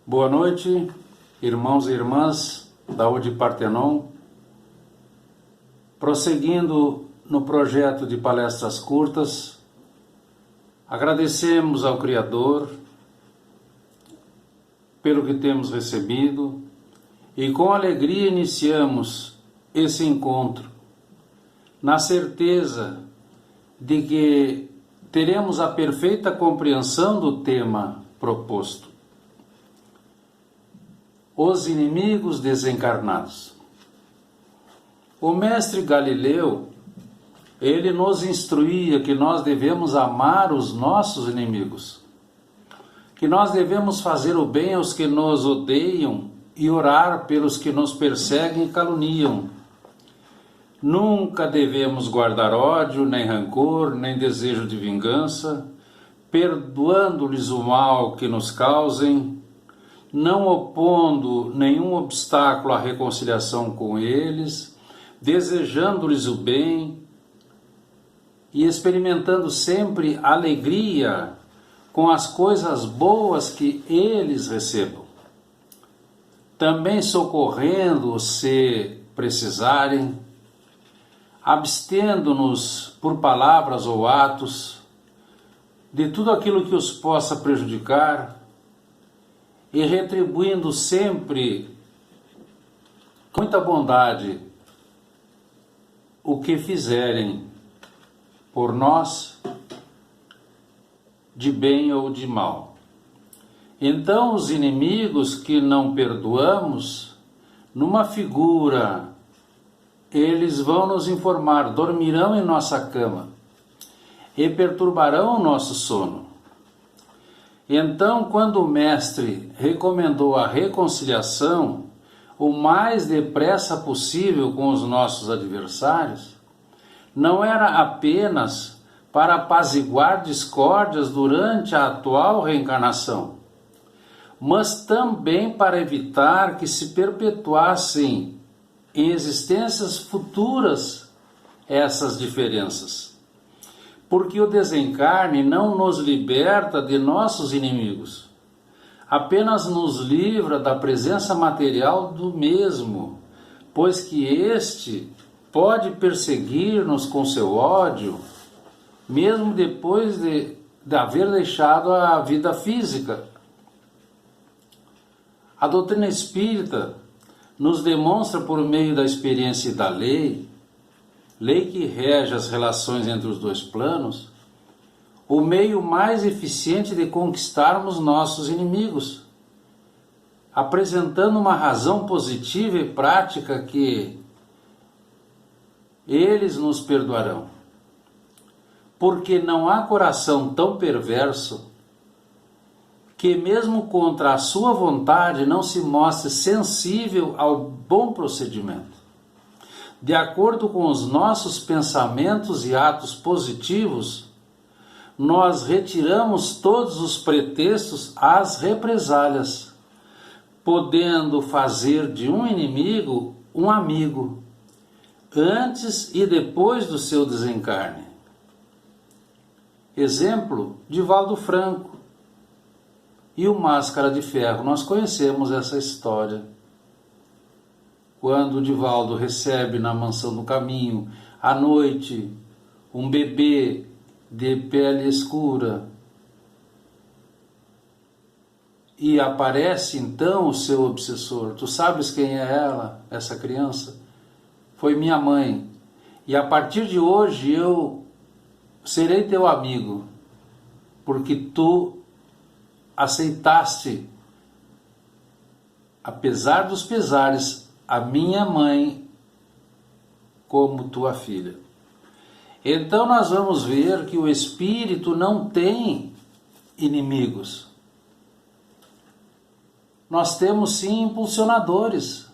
Boa noite, irmãos e irmãs da UD Partenon. Prosseguindo no projeto de palestras curtas, agradecemos ao Criador pelo que temos recebido e com alegria iniciamos esse encontro, na certeza de que teremos a perfeita compreensão do tema proposto. Os inimigos desencarnados. O mestre Galileu, ele nos instruía que nós devemos amar os nossos inimigos, que nós devemos fazer o bem aos que nos odeiam e orar pelos que nos perseguem e caluniam. Nunca devemos guardar ódio, nem rancor, nem desejo de vingança, perdoando-lhes o mal que nos causem, não opondo nenhum obstáculo à reconciliação com eles, desejando-lhes o bem e experimentando sempre alegria com as coisas boas que eles recebam. Também socorrendo-os se precisarem, abstendo-nos por palavras ou atos de tudo aquilo que os possa prejudicar, e retribuindo sempre com muita bondade o que fizerem por nós, de bem ou de mal. Então os inimigos que não perdoamos, numa figura, eles vão nos informar, dormirão em nossa cama e perturbarão o nosso sono. Então, quando o mestre recomendou a reconciliação o mais depressa possível com os nossos adversários, não era apenas para apaziguar discórdias durante a atual reencarnação, mas também para evitar que se perpetuassem em existências futuras essas diferenças. Porque o desencarne não nos liberta de nossos inimigos, apenas nos livra da presença material do mesmo, pois que este pode perseguir-nos com seu ódio, mesmo depois de haver deixado a vida física. A doutrina espírita nos demonstra por meio da experiência e da lei que rege as relações entre os dois planos, o meio mais eficiente de conquistarmos nossos inimigos, apresentando uma razão positiva e prática que eles nos perdoarão. Porque não há coração tão perverso que mesmo contra a sua vontade não se mostre sensível ao bom procedimento. De acordo com os nossos pensamentos e atos positivos, nós retiramos todos os pretextos às represálias, podendo fazer de um inimigo um amigo, antes e depois do seu desencarne. Exemplo, Divaldo Franco e o Máscara de Ferro. Nós conhecemos essa história. Quando o Divaldo recebe na mansão do caminho, à noite, um bebê de pele escura, e aparece então o seu obsessor. Tu sabes quem é ela, essa criança? Foi minha mãe. E a partir de hoje eu serei teu amigo, porque tu aceitaste, apesar dos pesares, a minha mãe como tua filha. Então nós vamos ver que o espírito não tem inimigos. Nós temos sim impulsionadores.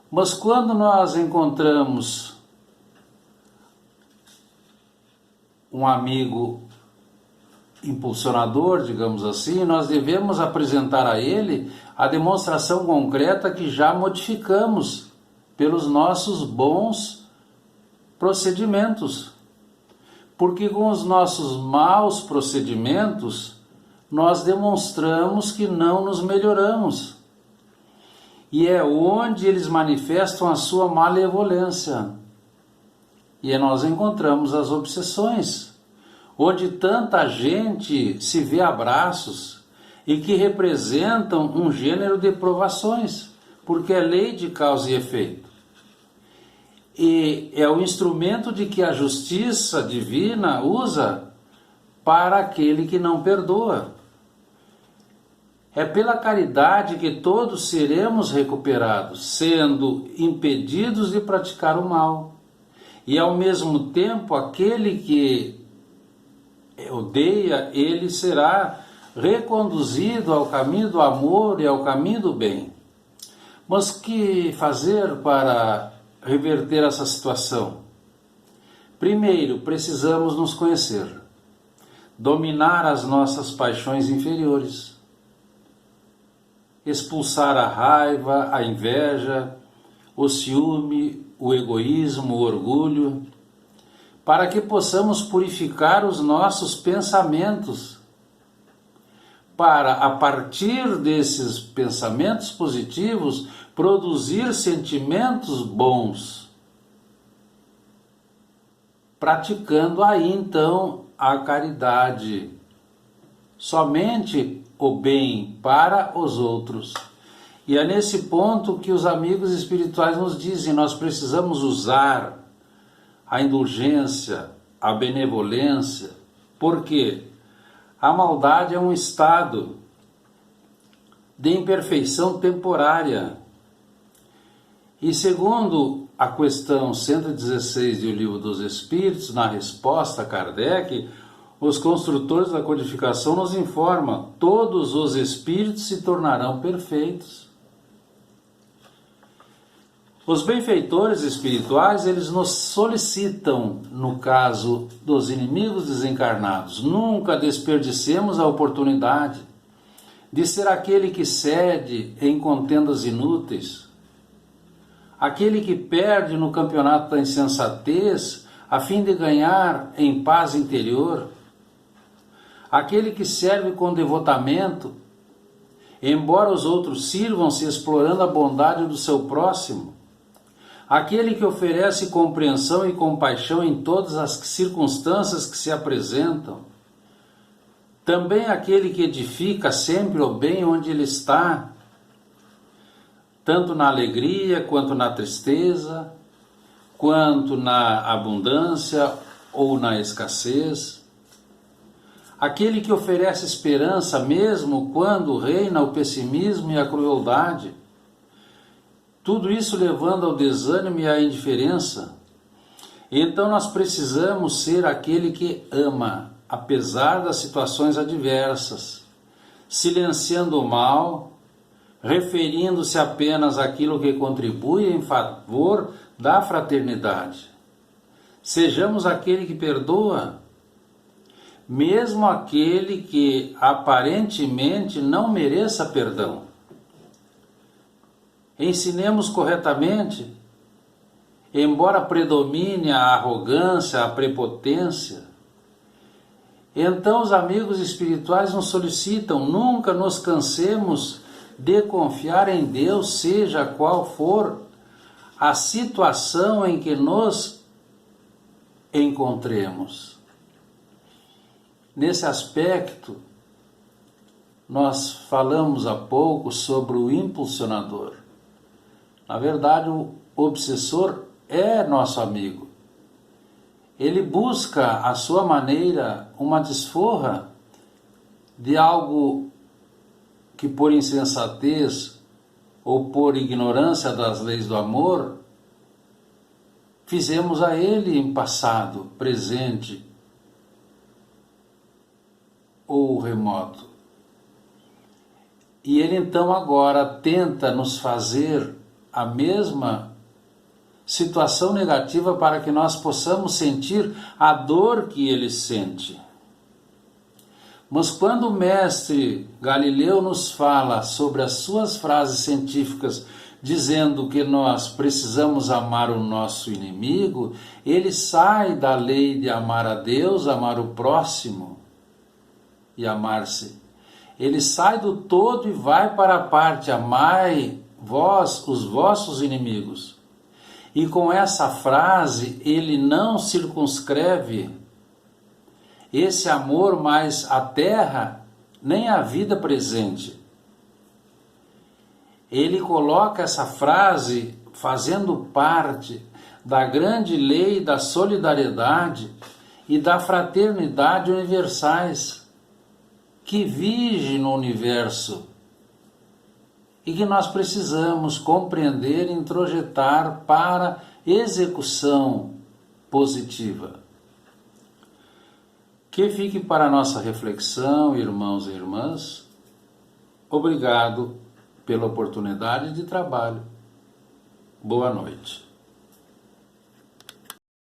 Mas quando nós encontramos um amigo impulsionador, digamos assim, nós devemos apresentar a ele a demonstração concreta que já modificamos pelos nossos bons procedimentos. Porque com os nossos maus procedimentos nós demonstramos que não nos melhoramos. E é onde eles manifestam a sua malevolência. E nós encontramos as obsessões, onde tanta gente se vê a braços e que representam um gênero de provações, porque é lei de causa e efeito. E é o instrumento de que a justiça divina usa para aquele que não perdoa. É pela caridade que todos seremos recuperados, sendo impedidos de praticar o mal. E ao mesmo tempo, aquele que odeia, ele será reconduzido ao caminho do amor e ao caminho do bem. Mas que fazer para reverter essa situação? Primeiro, precisamos nos conhecer, dominar as nossas paixões inferiores, expulsar a raiva, a inveja, o ciúme, o egoísmo, o orgulho, para que possamos purificar os nossos pensamentos, para, a partir desses pensamentos positivos, produzir sentimentos bons, praticando aí então a caridade, somente o bem para os outros. E é nesse ponto que os amigos espirituais nos dizem: nós precisamos usar a indulgência, a benevolência, porque a maldade é um estado de imperfeição temporária. E segundo a questão 116 do Livro dos Espíritos, na resposta a Kardec, os construtores da codificação nos informam: todos os espíritos se tornarão perfeitos. Os benfeitores espirituais, eles nos solicitam, no caso dos inimigos desencarnados, nunca desperdicemos a oportunidade de ser aquele que cede em contendas inúteis, aquele que perde no campeonato da insensatez a fim de ganhar em paz interior, aquele que serve com devotamento, embora os outros sirvam-se explorando a bondade do seu próximo, aquele que oferece compreensão e compaixão em todas as circunstâncias que se apresentam, também aquele que edifica sempre o bem onde ele está, tanto na alegria, quanto na tristeza, quanto na abundância ou na escassez, aquele que oferece esperança mesmo quando reina o pessimismo e a crueldade, tudo isso levando ao desânimo e à indiferença. Então nós precisamos ser aquele que ama, apesar das situações adversas, silenciando o mal, referindo-se apenas àquilo que contribui em favor da fraternidade. Sejamos aquele que perdoa, mesmo aquele que aparentemente não mereça perdão. Ensinemos corretamente, embora predomine a arrogância, a prepotência. Então os amigos espirituais nos solicitam: nunca nos cansemos de confiar em Deus, seja qual for a situação em que nos encontremos. Nesse aspecto, nós falamos há pouco sobre o impulsionador. Na verdade, o obsessor é nosso amigo. Ele busca, à sua maneira, uma desforra de algo que, por insensatez ou por ignorância das leis do amor, fizemos a ele em passado, presente ou remoto. E ele então agora tenta nos fazer a mesma situação negativa para que nós possamos sentir a dor que ele sente. Mas quando o mestre Galileu nos fala sobre as suas frases científicas dizendo que nós precisamos amar o nosso inimigo, ele sai da lei de amar a Deus, amar o próximo e amar-se. Ele sai do todo e vai para a parte: amai vós os vossos inimigos. E com essa frase ele não circunscreve esse amor mais à terra, nem à vida presente. Ele coloca essa frase fazendo parte da grande lei da solidariedade e da fraternidade universais, que vige no universo e que nós precisamos compreender e introjetar para execução positiva. Que fique para a nossa reflexão, irmãos e irmãs. Obrigado pela oportunidade de trabalho. Boa noite.